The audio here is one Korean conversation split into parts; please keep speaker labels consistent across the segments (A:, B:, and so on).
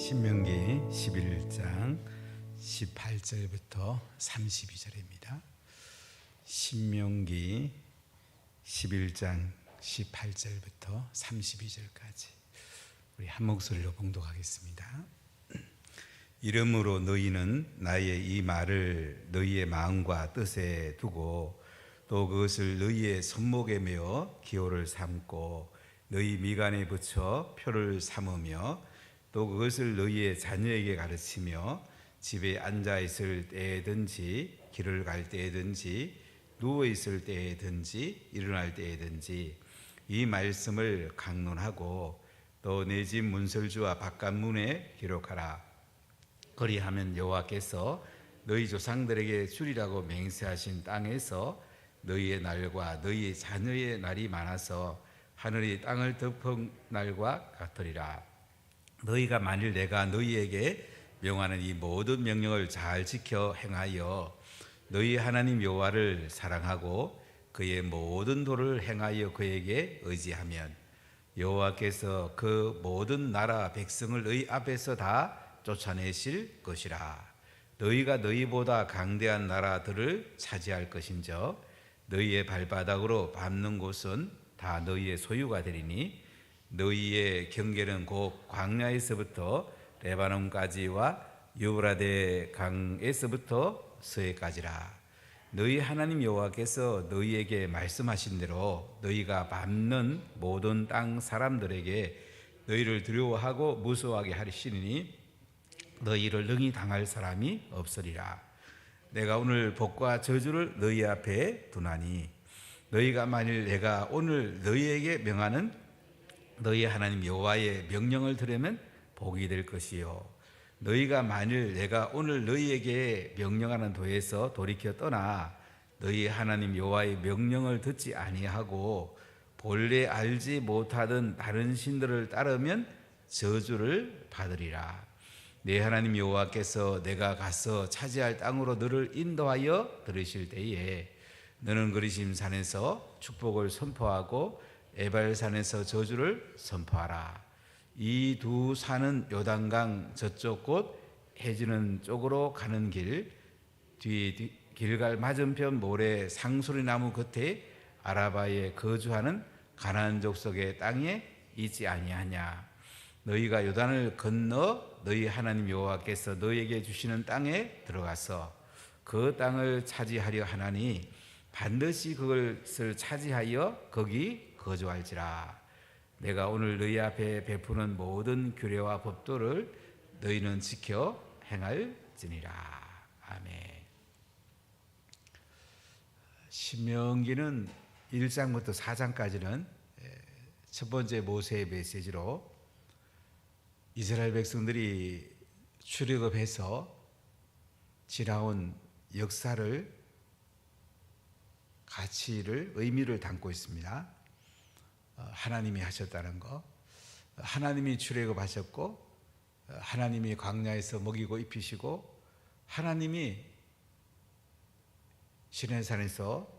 A: 신명기 11장 18절부터 32절입니다. 신명기 11장 18절부터 32절까지 우리 한 목소리로 봉독하겠습니다. 이러므로 너희는 나의 이 말을 너희의 마음과 뜻에 두고 또 그것을 너희의 손목에 메어 기호를 삼고 너희 미간에 붙여 표를 삼으며 또 그것을 너희의 자녀에게 가르치며 집에 앉아 있을 때에든지 길을 갈 때에든지 누워 있을 때에든지 일어날 때에든지 이 말씀을 강론하고 또 내 집 문설주와 바깥문에 기록하라. 그리하면 여호와께서 너희 조상들에게 주리라고 맹세하신 땅에서 너희의 날과 너희 자녀의 날이 많아서 하늘이 땅을 덮은 날과 같으리라. 너희가 만일 내가 너희에게 명하는 이 모든 명령을 잘 지켜 행하여 너희 하나님 여호와를 사랑하고 그의 모든 도를 행하여 그에게 의지하면 여호와께서 그 모든 나라 백성을 너희 앞에서 다 쫓아내실 것이라. 너희가 너희보다 강대한 나라들을 차지할 것인저 너희의 발바닥으로 밟는 곳은 다 너희의 소유가 되리니 너희의 경계는 곧 광야에서부터 레바논까지와 유브라데 강에서부터 서해까지라. 너희 하나님 여호와께서 너희에게 말씀하신 대로 너희가 밟는 모든 땅 사람들에게 너희를 두려워하고 무서워하게 하시리니 너희를 능히 당할 사람이 없으리라. 내가 오늘 복과 저주를 너희 앞에 두나니 너희가 만일 내가 오늘 너희에게 명하는 너희 하나님 여호와의 명령을 들으면 복이 될 것이요 너희가 만일 내가 오늘 너희에게 명령하는 도에서 돌이켜 떠나 너희 하나님 여호와의 명령을 듣지 아니하고 본래 알지 못하던 다른 신들을 따르면 저주를 받으리라. 내 하나님 여호와께서 내가 가서 차지할 땅으로 너를 인도하여 들으실 때에 너는 그리심 산에서 축복을 선포하고 에발산에서 저주를 선포하라. 이 두 산은 요단강 저쪽 곳 해지는 쪽으로 가는 길 뒤 길갈 맞은편 모래 상수리 나무 겉에 아라바에 거주하는 가나안 족속의 땅에 있지 아니하냐. 너희가 요단을 건너 너희 하나님 여호와께서 너희에게 주시는 땅에 들어가서 그 땅을 차지하려 하나니 반드시 그것을 차지하여 거기 거주할지라. 내가 오늘 너희 앞에 베푸는 모든 규례와 법도를 너희는 지켜 행할지니라. 아멘. 신명기는 1장부터 4장까지는 첫 번째 모세의 메시지로 이스라엘 백성들이 출애굽해서 지나온 역사를 가치를 의미를 담고 있습니다. 하나님이 하셨다는 것, 하나님이 출애굽하셨고 하나님이 광야에서 먹이고 입히시고 하나님이 시내산에서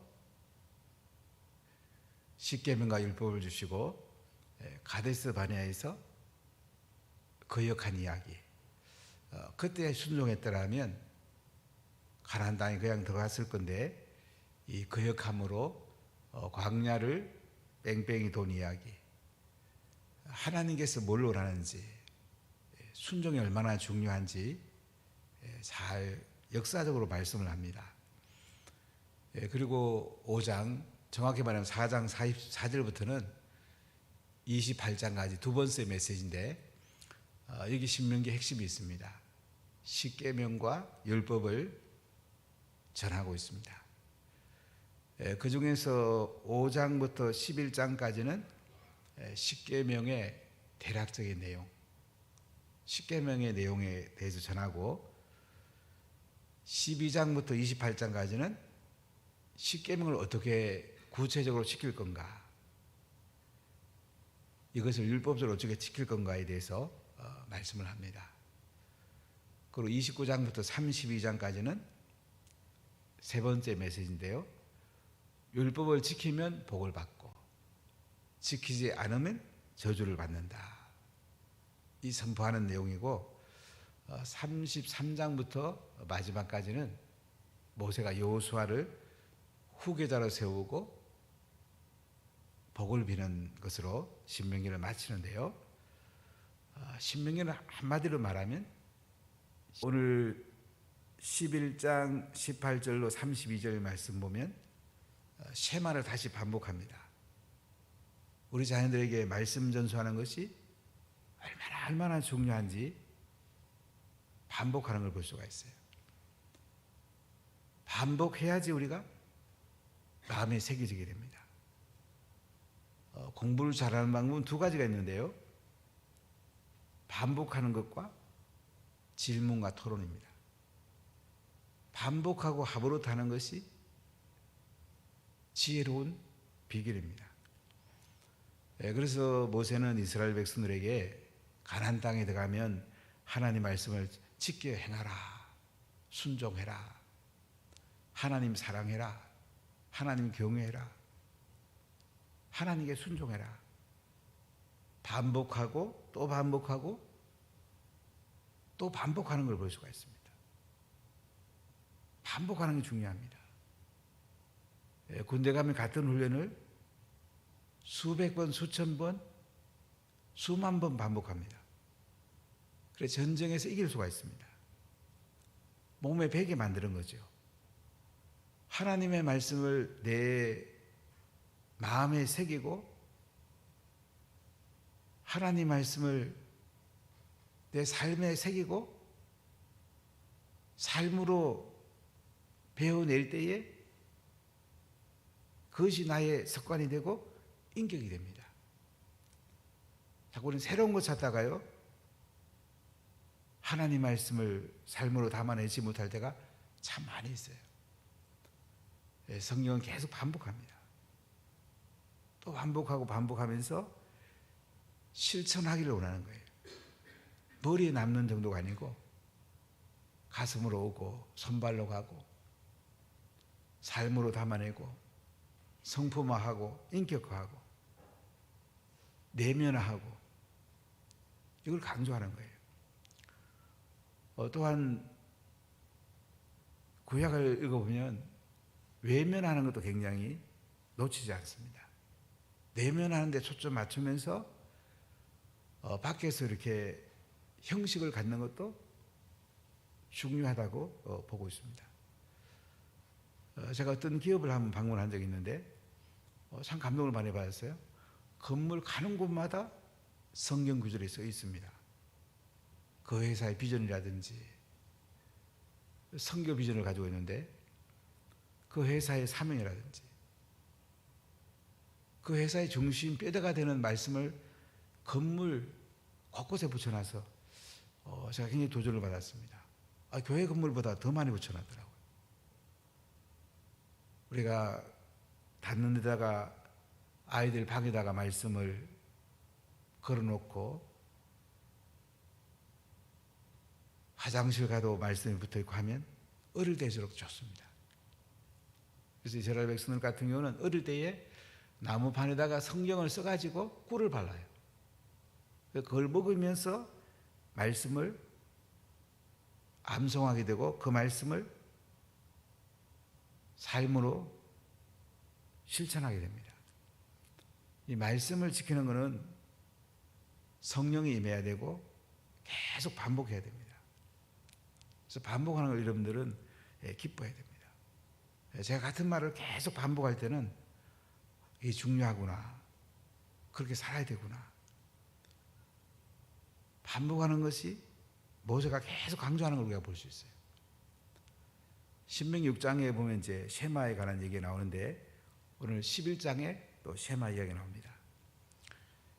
A: 십계명과 율법을 주시고 가데스 바네아에서 거역한 이야기. 그때 순종했더라면 가나안 땅에 그냥 들어갔을 건데 이 거역함으로 광야를 뺑뺑이 돈 이야기. 하나님께서 뭘 원하는지, 순종이 얼마나 중요한지 잘 역사적으로 말씀을 합니다. 그리고 5장, 정확히 말하면 4장 44절부터는 28장까지 두 번째 메시지인데 여기 신명기 핵심이 있습니다. 십계명과 율법을 전하고 있습니다. 그 중에서 5장부터 11장까지는 십계명의 대략적인 내용, 십계명의 내용에 대해서 전하고 12장부터 28장까지는 십계명을 어떻게 구체적으로 지킬 건가, 이것을 율법적으로 어떻게 지킬 건가에 대해서 말씀을 합니다. 그리고 29장부터 32장까지는 세 번째 메시지인데요. 율법을 지키면 복을 받고 지키지 않으면 저주를 받는다. 이 선포하는 내용이고 33장부터 마지막까지는 모세가 여호수아를 후계자로 세우고 복을 비는 것으로 신명기를 마치는데요. 신명기는 한마디로 말하면 오늘 11장 18절로 32절 말씀 보면 쉐마를 다시 반복합니다. 우리 자녀들에게 말씀 전수하는 것이 얼마나 중요한지 반복하는 걸 볼 수가 있어요. 반복해야지 우리가 마음에 새겨지게 됩니다. 공부를 잘하는 방법은 두 가지가 있는데요. 반복하는 것과 질문과 토론입니다. 반복하고 합으로타는 것이 지혜로운 비결입니다. 그래서 모세는 이스라엘 백성들에게 가나안 땅에 들어가면 하나님 말씀을 지켜 행하라, 순종해라, 하나님 사랑해라, 하나님 경외해라, 하나님께 순종해라. 반복하고 또 반복하고 또 반복하는 걸 볼 수가 있습니다. 반복하는 게 중요합니다. 군대 가면 같은 훈련을 수백 번, 수천 번, 수만 번 반복합니다. 그래서 전쟁에서 이길 수가 있습니다. 몸에 배게 만드는 거죠. 하나님의 말씀을 내 마음에 새기고 하나님 말씀을 내 삶에 새기고 삶으로 배워낼 때에 그것이 나의 습관이 되고 인격이 됩니다. 자꾸 우리는 새로운 것 찾다가요, 하나님 말씀을 삶으로 담아내지 못할 때가 참 많이 있어요. 성경은 계속 반복합니다. 또 반복하고 반복하면서 실천하기를 원하는 거예요. 머리에 남는 정도가 아니고 가슴으로 오고 손발로 가고 삶으로 담아내고 성품화하고 인격화하고 내면화하고 이걸 강조하는 거예요. 또한 구약을 읽어보면 외면하는 것도 굉장히 놓치지 않습니다. 내면하는 데 초점 맞추면서 밖에서 이렇게 형식을 갖는 것도 중요하다고 보고 있습니다. 제가 어떤 기업을 한번 방문한 적이 있는데 참 감동을 많이 받았어요. 건물 가는 곳마다 성경 구절이 써 있습니다. 그 회사의 비전이라든지 선교 비전을 가지고 있는데 그 회사의 사명이라든지 그 회사의 중심 뼈대가 되는 말씀을 건물 곳곳에 붙여놔서 제가 굉장히 도전을 받았습니다. 교회 건물보다 더 많이 붙여놨더라고요. 우리가 닫는 데다가 아이들 방에다가 말씀을 걸어놓고 화장실 가도 말씀이 붙어있고 하면 어릴 때일수록 좋습니다. 그래서 이스라엘 백성들 같은 경우는 어릴 때에 나무판에다가 성경을 써가지고 꿀을 발라요. 그걸 먹으면서 말씀을 암송하게 되고 그 말씀을 삶으로 실천하게 됩니다. 이 말씀을 지키는 것은 성령이 임해야 되고 계속 반복해야 됩니다. 그래서 반복하는 걸 여러분들은 기뻐해야 됩니다. 제가 같은 말을 계속 반복할 때는 이게 중요하구나, 그렇게 살아야 되구나. 반복하는 것이 모세가 계속 강조하는 걸 우리가 볼 수 있어요. 신명기 6장에 보면 이제 쉐마에 관한 얘기가 나오는데 오늘 11장에 또 쉐마 이야기가 나옵니다.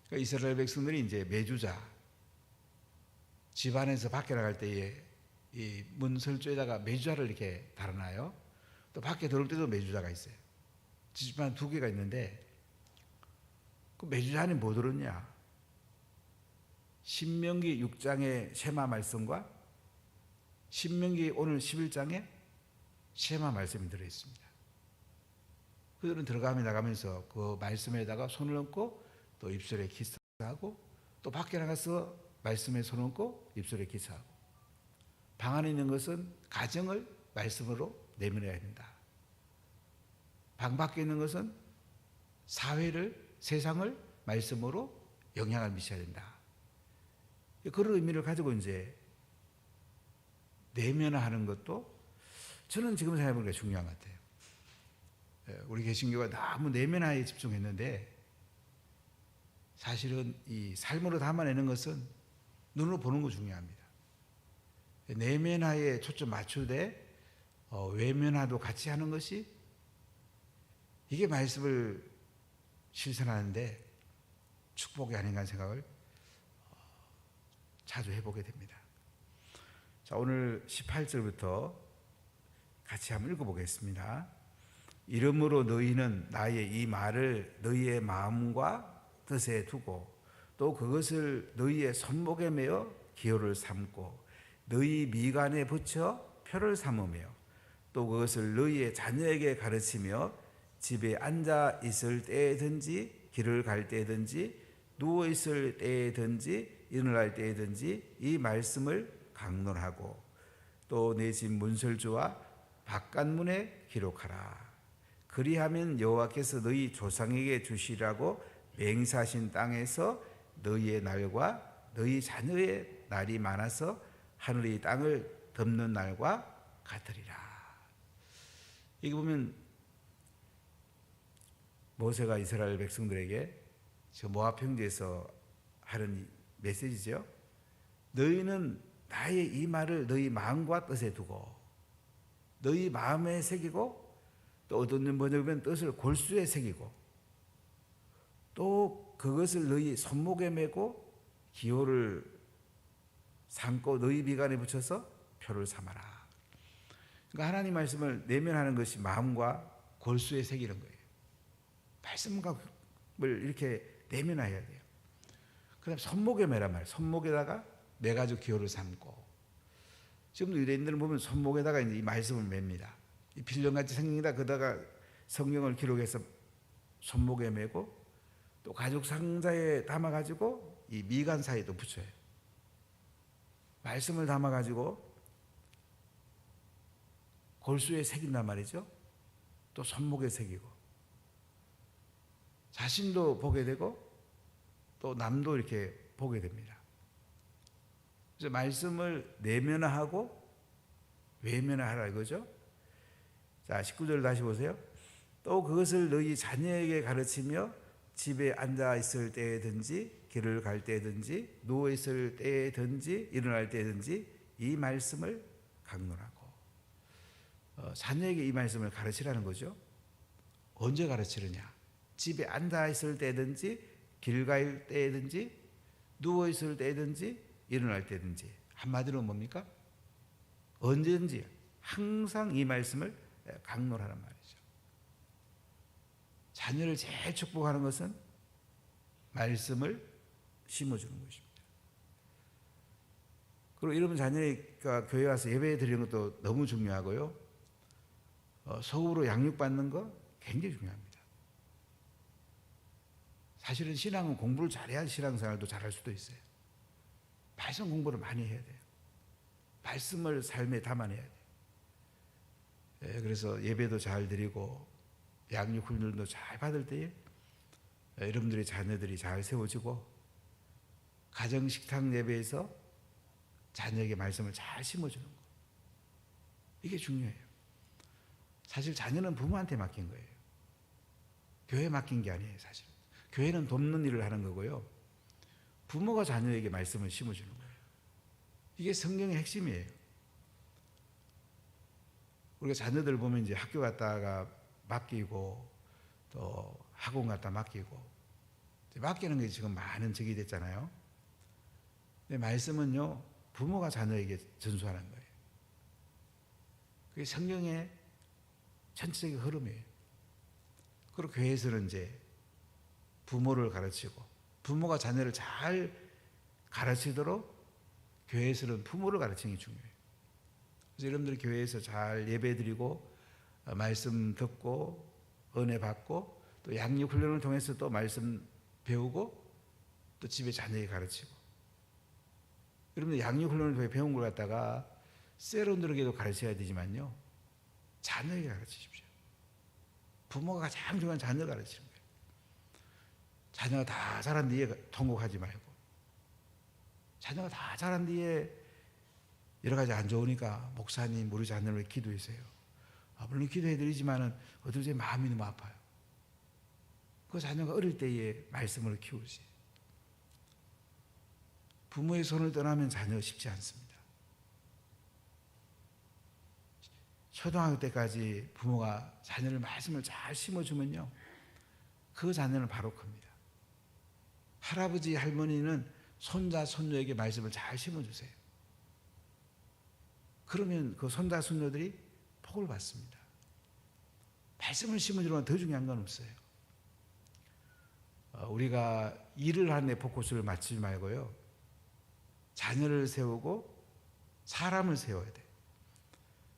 A: 그러니까 이스라엘 백성들이 이제 매주자, 집안에서 밖에 나갈 때에 이 문설주에다가 매주자를 이렇게 달아놔요. 또 밖에 들어올 때도 매주자가 있어요. 집안 두 개가 있는데 그 매주자 안에 뭐 들었냐? 신명기 6장의 쉐마 말씀과 신명기 오늘 11장에 쉐마 말씀이 들어있습니다. 그들은 들어가며 나가면서 그 말씀에다가 손을 얹고 또 입술에 키스하고 또 밖에 나가서 말씀에 손 얹고 입술에 기사하고, 방 안에 있는 것은 가정을 말씀으로 내밀어야 된다. 방 밖에 있는 것은 사회를, 세상을 말씀으로 영향을 미쳐야 된다. 그런 의미를 가지고 이제 내면화하는 것도 저는 지금 생각해보니까 중요한 것 같아요. 우리 개신교가 너무 내면화에 집중했는데 사실은 이 삶으로 담아내는 것은 눈으로 보는 거 중요합니다. 내면화에 초점 맞추되 외면화도 같이 하는 것이 이게 말씀을 실천하는데 축복이 아닌가 하는 생각을 자주 해보게 됩니다. 자, 오늘 18절부터 같이 한번 읽어보겠습니다. 이러므로 너희는 나의 이 말을 너희의 마음과 뜻에 두고 또 그것을 너희의 손목에 매어 기호를 삼고 너희 미간에 붙여 표를 삼으며 또 그것을 너희의 자녀에게 가르치며 집에 앉아 있을 때든지 길을 갈 때든지 누워 있을 때든지 일어날 때든지 이 말씀을 강론하고 또 내 집 문설주와 바깥문에 기록하라. 그리하면 여호와께서 너희 조상에게 주시라고 맹세하신 땅에서 너희의 날과 너희 자녀의 날이 많아서 하늘의 땅을 덮는 날과 같으리라. 이거 보면 모세가 이스라엘 백성들에게 저 모압 평지에서 하는 메시지죠. 너희는 나의 이 말을 너희 마음과 뜻에 두고 너희 마음에 새기고 또 어떤 번역에 보면 뜻을 골수에 새기고 또 그것을 너희 손목에 메고 기호를 삼고 너희 미간에 붙여서 표를 삼아라. 그러니까 하나님 말씀을 내면하는 것이 마음과 골수에 새기는 거예요. 말씀을 이렇게 내면화해야 돼요. 그 다음 손목에 매란 말이에요. 손목에다가 매가지고 기호를 삼고, 지금도 유대인들은 보면 손목에다가 이제 이 말씀을 맵니다. 이 필름같이 생긴다 그다가 성경을 기록해서 손목에 매고 또 가죽 상자에 담아가지고 이 미간 사이에도 붙여요. 말씀을 담아가지고 골수에 새긴단 말이죠. 또 손목에 새기고 자신도 보게 되고 또 남도 이렇게 보게 됩니다. 그래서 말씀을 내면화하고 외면화하라 이거죠. 자, 19절 다시 보세요. 또 그것을 너희 자녀에게 가르치며 집에 앉아 있을 때든지 길을 갈 때든지 누워 있을 때든지 일어날 때든지 이 말씀을 강론하고, 자녀에게 이 말씀을 가르치라는 거죠. 언제 가르치느냐? 집에 앉아 있을 때든지 길 갈 때든지 누워 있을 때든지 일어날 때든지. 한마디로 뭡니까? 언제든지 항상 이 말씀을 강론하란 말이죠. 자녀를 제일 축복하는 것은 말씀을 심어주는 것입니다. 그리고 여러분 자녀가 교회 와서 예배 드리는 것도 너무 중요하고요. 소으로 양육받는 거 굉장히 중요합니다. 사실은 신앙은 공부를 잘해야 신앙생활도 잘할 수도 있어요. 말씀 공부를 많이 해야 돼요. 말씀을 삶에 담아내야 돼요. 그래서 예배도 잘 드리고 양육 훈련도 잘 받을 때에 여러분들의 자녀들이 잘 세워지고 가정 식탁 예배에서 자녀에게 말씀을 잘 심어주는 거, 이게 중요해요. 사실 자녀는 부모한테 맡긴 거예요. 교회에 맡긴 게 아니에요. 사실 교회는 돕는 일을 하는 거고요, 부모가 자녀에게 말씀을 심어주는 거예요. 이게 성경의 핵심이에요. 우리가 자녀들 보면 이제 학교 갔다가 맡기고 또 학원 갔다 맡기고 맡기는 게 지금 많은 적이 됐잖아요. 근데 말씀은요, 부모가 자녀에게 전수하는 거예요. 그게 성경의 전체적인 흐름이에요. 그리고 교회에서는 이제 부모를 가르치고 부모가 자녀를 잘 가르치도록 교회에서는 부모를 가르치는 게 중요해요. 그래서 여러분들 교회에서 잘 예배드리고 말씀 듣고 은혜 받고 또 양육 훈련을 통해서 또 말씀 배우고 또 집에 자녀에게 가르치고, 여러분 양육 훈련을 배운 걸 갖다가 세론들에게도 가르쳐야 되지만요. 자녀에게 가르치십시오. 부모가 가장 중요한 자녀를 가르치는 거예요. 자녀가 다 자란 뒤에 통곡하지 말고, 자녀가 다 자란 뒤에 여러 가지 안 좋으니까 목사님 우리 자녀를 위해 기도해주세요. 물론 기도해드리지만은 어떨 마음이 너무 아파요. 그 자녀가 어릴 때에 말씀을 키우지. 부모의 손을 떠나면 자녀 쉽지 않습니다. 초등학교 때까지 부모가 자녀를 말씀을 잘 심어주면요, 그 자녀는 바로 큽니다. 할아버지 할머니는 손자 손녀에게 말씀을 잘 심어주세요. 그러면 그 손자 손녀들이 복을 받습니다. 말씀을 심어주는 건 더 중요한 건 없어요. 우리가 일을 하는데 포커스를 맞추지 말고요, 자녀를 세우고 사람을 세워야 돼.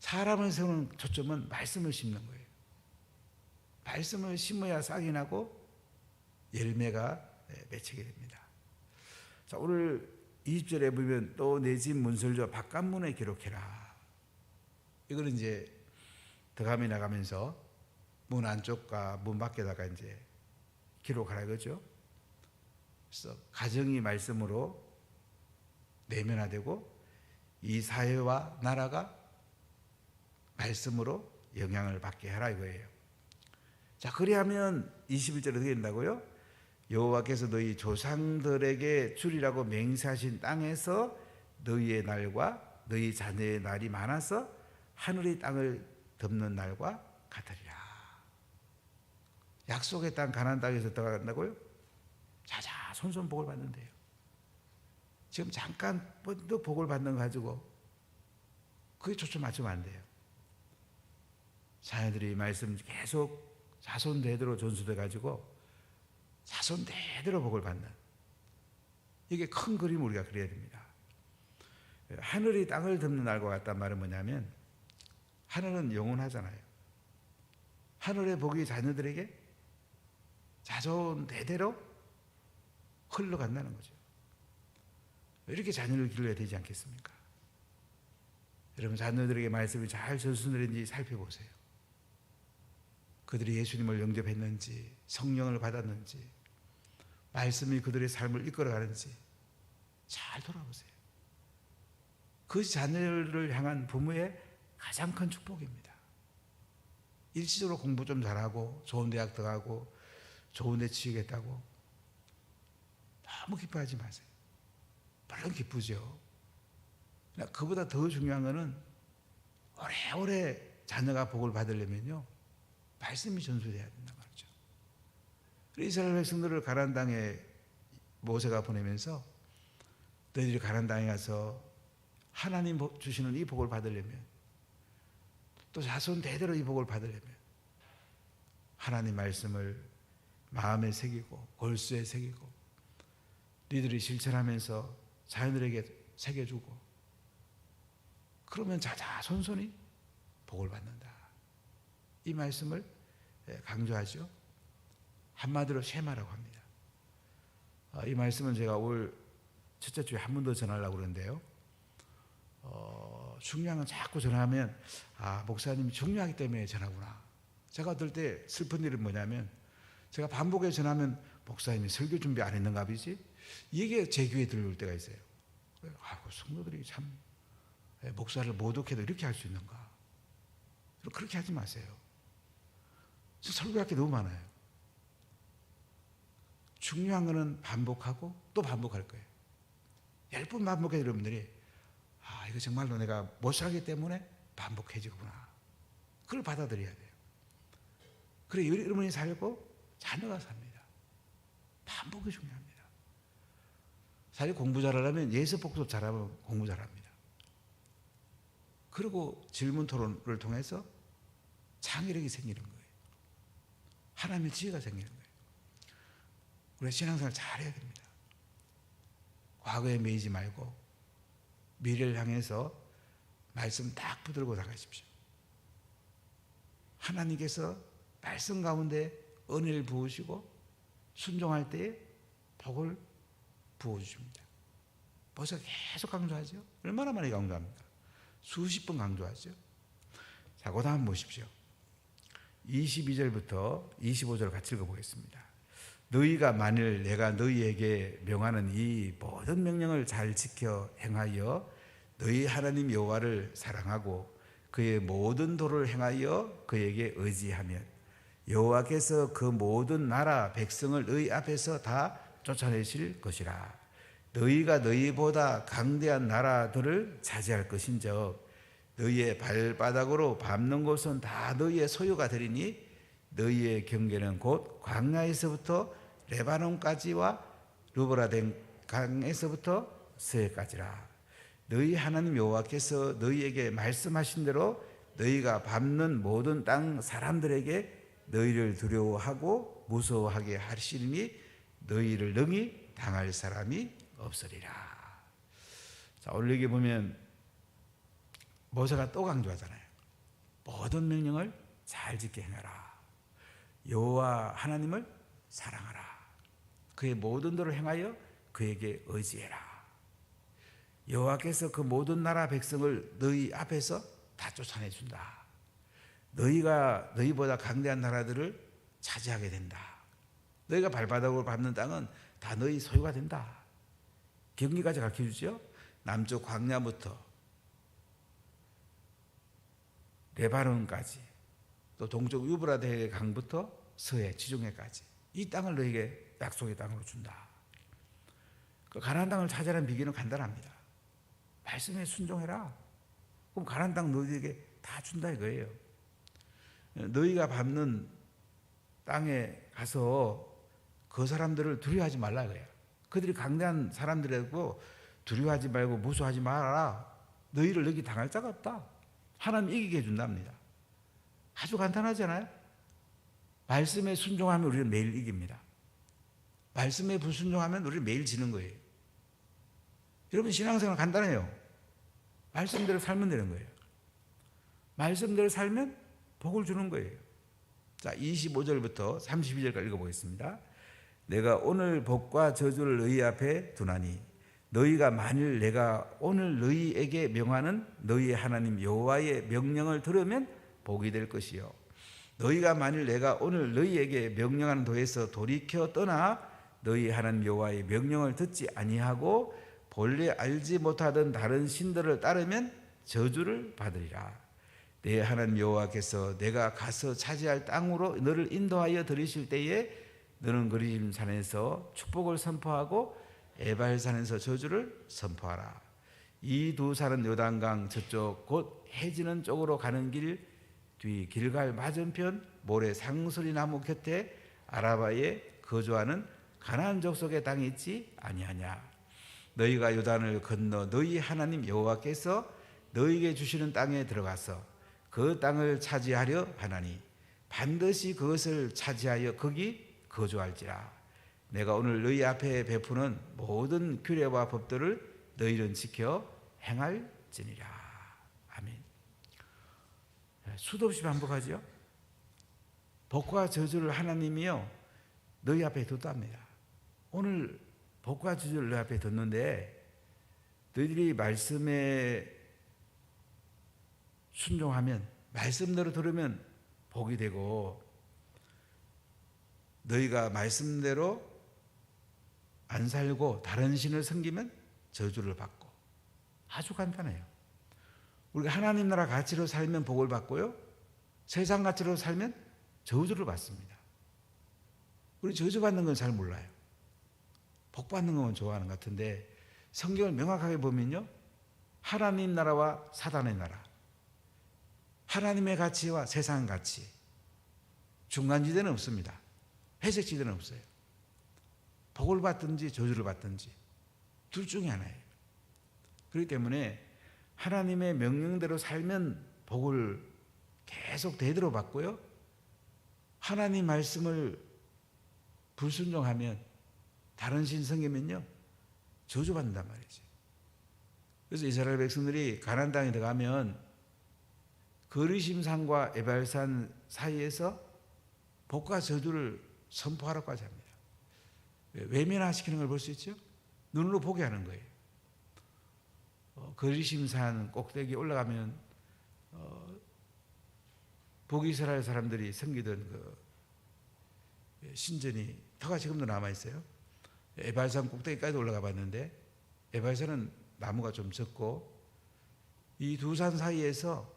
A: 사람을 세우는 초점은 말씀을 심는 거예요. 말씀을 심어야 싹이 나고 열매가 맺히게 됩니다. 자, 오늘 20절에 보면 또 내 집 문설주 바깥문에 기록해라. 이거는 이제 들어가며 나가면서 문 안쪽과 문 밖에다가 이제 기록하라 이거죠. 그래서 가정이 말씀으로 내면화되고 이 사회와 나라가 말씀으로 영향을 받게 하라 이거예요. 자, 그리하면 21절에 어떻게 된다고요? 여호와께서 너희 조상들에게 주리라고 맹세하신 땅에서 너희의 날과 너희 자녀의 날이 많아서 하늘의 땅을 덮는 날과 같으리라. 약속의 땅 가나안 땅에서 들어간다고요? 자자손손 복을 받는데요. 지금 잠깐 번뜩 복을 받는 거 가지고 그게 초점 맞추면 안 돼요. 자녀들이 말씀 계속 자손 대대로 전수돼 가지고 자손 대대로 복을 받는, 이게 큰 그림을 우리가 그려야 됩니다. 하늘이 땅을 덮는 날과 같단 말은 뭐냐면, 하늘은 영원하잖아요. 하늘의 복이 자녀들에게 자손 대대로 흘러간다는 거죠. 이렇게 자녀를 길러야 되지 않겠습니까? 여러분, 자녀들에게 말씀을 잘 전수되는지 살펴보세요. 그들이 예수님을 영접했는지, 성령을 받았는지, 말씀이 그들의 삶을 이끌어가는지 잘 돌아보세요. 그것이 자녀를 향한 부모의 가장 큰 축복입니다. 일시적으로 공부 좀 잘하고 좋은 대학 들어가고 좋은 데 취직했다고 너무 기뻐하지 마세요. 물론 기쁘죠. 그보다 더 중요한 것은 오래오래 자녀가 복을 받으려면요, 말씀이 전수돼야 된단 말이죠. 이스라엘 백성들을 가나안 땅에 모세가 보내면서 너희들이 가나안 땅에 가서 하나님 주시는 이 복을 받으려면, 또 자손 대대로 이 복을 받으려면 하나님 말씀을 마음에 새기고 골수에 새기고 너희들이 실천하면서 자녀들에게 새겨주고, 그러면 자자손손이 복을 받는다. 이 말씀을 강조하죠. 한마디로 쉐마라고 합니다. 이 말씀은 제가 올 첫째 주에 한 번 더 전하려고 그러는데요. 중요한 건 자꾸 전하면 목사님이 중요하기 때문에 전하구나. 제가 어떨 때 슬픈 일은 뭐냐면, 제가 반복해 전하면 목사님이 설교 준비 안 했는가 보지? 이게 제 귀에 들려올 때가 있어요. 성도들이 참 목사를 모독해도 이렇게 할 수 있는가? 그렇게 하지 마세요. 설교할 게 너무 많아요. 중요한 거는 반복하고 또 반복할 거예요. 10번 반복해서 여러분들이 이거 정말로 내가 못 살기 때문에 반복해지구나. 그걸 받아들여야 돼요. 그래 여러분이 살고 자녀가 삽니다. 반복이 중요합니다. 사실 공부 잘하려면 예습복습 잘하면 공부 잘합니다. 그리고 질문 토론을 통해서 창의력이 생기는 거예요. 하나님의 지혜가 생기는 거예요. 우리가 신앙생활 잘해야 됩니다. 과거에 매이지 말고 미래를 향해서 말씀 딱 붙들고 나가십시오. 하나님께서 말씀 가운데 은혜를 부으시고 순종할 때에 복을 부어주십니다. 모세가 계속 강조하죠. 얼마나 많이 강조합니까? 수십 번 강조하죠. 자, 그 다음 보십시오. 22절부터 25절 같이 읽어보겠습니다. 너희가 만일 내가 너희에게 명하는 이 모든 명령을 잘 지켜 행하여 너희 하나님 여호와를 사랑하고 그의 모든 도를 행하여 그에게 의지하면 여호와께서 그 모든 나라 백성을 너희 앞에서 다 쫓아내실 것이라. 너희가 너희보다 강대한 나라들을 차지할 것인즉 너희의 발바닥으로 밟는 곳은 다 너희의 소유가 되리니 너희의 경계는 곧 광야에서부터 레바논까지와 루브라덴 강에서부터 서해까지라. 너희 하나님 여호와께서 너희에게 말씀하신 대로 너희가 밟는 모든 땅 사람들에게 너희를 두려워하고 무서워하게 하시리니 너희를 능히 당할 사람이 없으리라. 자, 오늘 여기 보면 모세가 또 강조하잖아요. 모든 명령을 잘 지켜 행하라. 여호와 하나님을 사랑하라. 그의 모든 도를 행하여 그에게 의지해라. 여호와께서 그 모든 나라 백성을 너희 앞에서 다 쫓아내준다. 너희가 너희보다 강대한 나라들을 차지하게 된다. 너희가 발바닥으로 밟는 땅은 다 너희 소유가 된다. 경기까지 가르쳐주죠. 남쪽 광야부터 레바논까지 또 동쪽 유브라데 강부터 서해 지중해까지 이 땅을 너희에게 약속의 땅으로 준다. 그 가나안 땅을 차지하는 비결은 간단합니다. 말씀에 순종해라. 그럼 가나안 땅 너희에게 다 준다 이거예요. 너희가 밟는 땅에 가서 그 사람들을 두려워하지 말라 이거예요. 그들이 강대한 사람들이고 두려워하지 말고 무서워하지 말아라. 너희를 여기 당할 자가 없다. 하나님 이기게 해준답니다. 아주 간단하잖아요. 말씀에 순종하면 우리는 매일 이깁니다. 말씀에 불순종하면 우리는 매일 지는 거예요. 여러분 신앙생활 간단해요. 말씀대로 살면 되는 거예요. 말씀대로 살면 복을 주는 거예요. 자, 25절부터 32절까지 읽어보겠습니다. 내가 오늘 복과 저주를 너희 앞에 두나니 너희가 만일 내가 오늘 너희에게 명하는 너희의 하나님 여호와의 명령을 들으면 복이 될 것이요 너희가 만일 내가 오늘 너희에게 명령하는 도에서 돌이켜 떠나 너희 하나님 여호와의 명령을 듣지 아니하고 본래 알지 못하던 다른 신들을 따르면 저주를 받으리라. 내 하나님 여호와께서 내가 가서 차지할 땅으로 너를 인도하여 들이실 때에 너는 그리심 산에서 축복을 선포하고 에발산에서 저주를 선포하라. 이 두 산은 요단강 저쪽 곧 해지는 쪽으로 가는 길 뒤 길갈 맞은편 모래 상수리 나무 곁에 아라바에 거주하는 가나안 족속의 땅이 있지 아니하냐. 너희가 요단을 건너 너희 하나님 여호와께서 너희에게 주시는 땅에 들어가서 그 땅을 차지하려 하나니 반드시 그것을 차지하여 거기 거주할지라. 내가 오늘 너희 앞에 베푸는 모든 규례와 법들을 너희는 지켜 행할지니라. 아멘. 수도 없이 반복하죠. 복과 저주를 하나님이요 너희 앞에 뒀답니다. 오늘 복과 저주를 너희 앞에 뒀는데 너희들이 말씀에 순종하면 말씀대로 들으면 복이 되고 너희가 말씀대로 안 살고 다른 신을 섬기면 저주를 받고 아주 간단해요. 우리가 하나님 나라 가치로 살면 복을 받고요. 세상 가치로 살면 저주를 받습니다. 우리 저주받는 건 잘 몰라요. 복 받는 건 좋아하는 것 같은데 성경을 명확하게 보면요. 하나님 나라와 사단의 나라 하나님의 가치와 세상 가치 중간지대는 없습니다. 회색지대는 없어요. 복을 받든지 저주를 받든지 둘 중에 하나예요. 그렇기 때문에 하나님의 명령대로 살면 복을 계속 대대로 받고요. 하나님 말씀을 불순종하면 다른 신 섬기면요 저주받는단 말이죠. 그래서 이스라엘 백성들이 가나안 땅에 들어가면 거리심산과 에발산 사이에서 복과 저주를 선포하라고까지 합니다. 외면화시키는 걸 볼 수 있죠. 눈으로 보게 하는 거예요. 거리심산 꼭대기에 올라가면 북이스라엘 사람들이 섬기던 그 신전이 터가 지금도 남아 있어요. 에발산 꼭대기까지 올라가 봤는데 에발산은 나무가 좀 적고 이 두 산 사이에서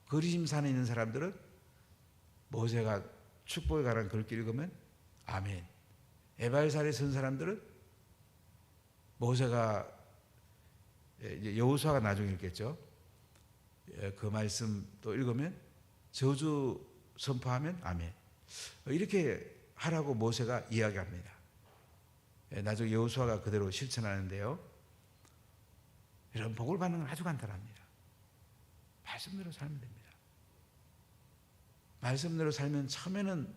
A: 거리심산에 있는 사람들은 모세가 축복에 관한 글귀 읽으면 아멘. 에발산에 선 사람들은 모세가 이제 여호수아가 나중에 읽겠죠. 그 말씀 또 읽으면 저주 선포하면 아멘. 이렇게 하라고 모세가 이야기합니다. 나중에 여호수아가 그대로 실천하는데요. 이런 복을 받는 건 아주 간단합니다. 말씀대로 살면 됩니다. 말씀대로 살면 처음에는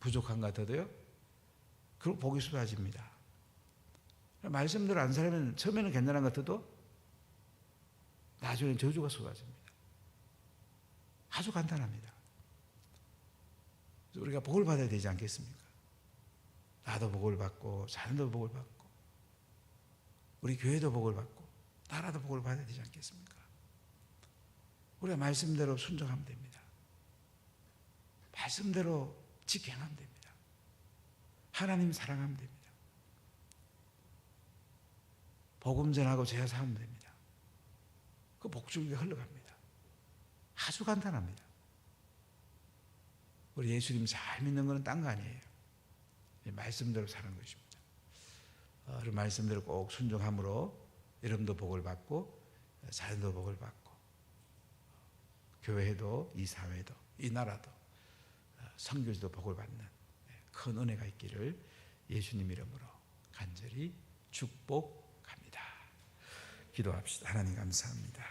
A: 부족한 것 같아도요. 그리고 복이 쏟아집니다. 말씀대로 안 살면 처음에는 괜찮은 것 같아도 나중에 저주가 쏟아집니다. 아주 간단합니다. 우리가 복을 받아야 되지 않겠습니까? 나도 복을 받고 자녀도 복을 받고 우리 교회도 복을 받고 나라도 복을 받아야 되지 않겠습니까? 우리가 말씀대로 순종하면 됩니다. 말씀대로 직행하면 됩니다. 하나님 사랑하면 됩니다. 복음 전하고 제사 사면 됩니다. 그 복중에 흘러갑니다. 아주 간단합니다. 우리 예수님 잘 믿는 것은 딴 거 아니에요. 말씀대로 사는 것입니다. 그 말씀대로 꼭 순종함으로 여러분도 복을 받고 자녀도 복을 받고 교회도 이 사회도 이 나라도 선교지도 복을 받는 큰 은혜가 있기를 예수님 이름으로 간절히 축복합니다. 기도합시다. 하나님 감사합니다.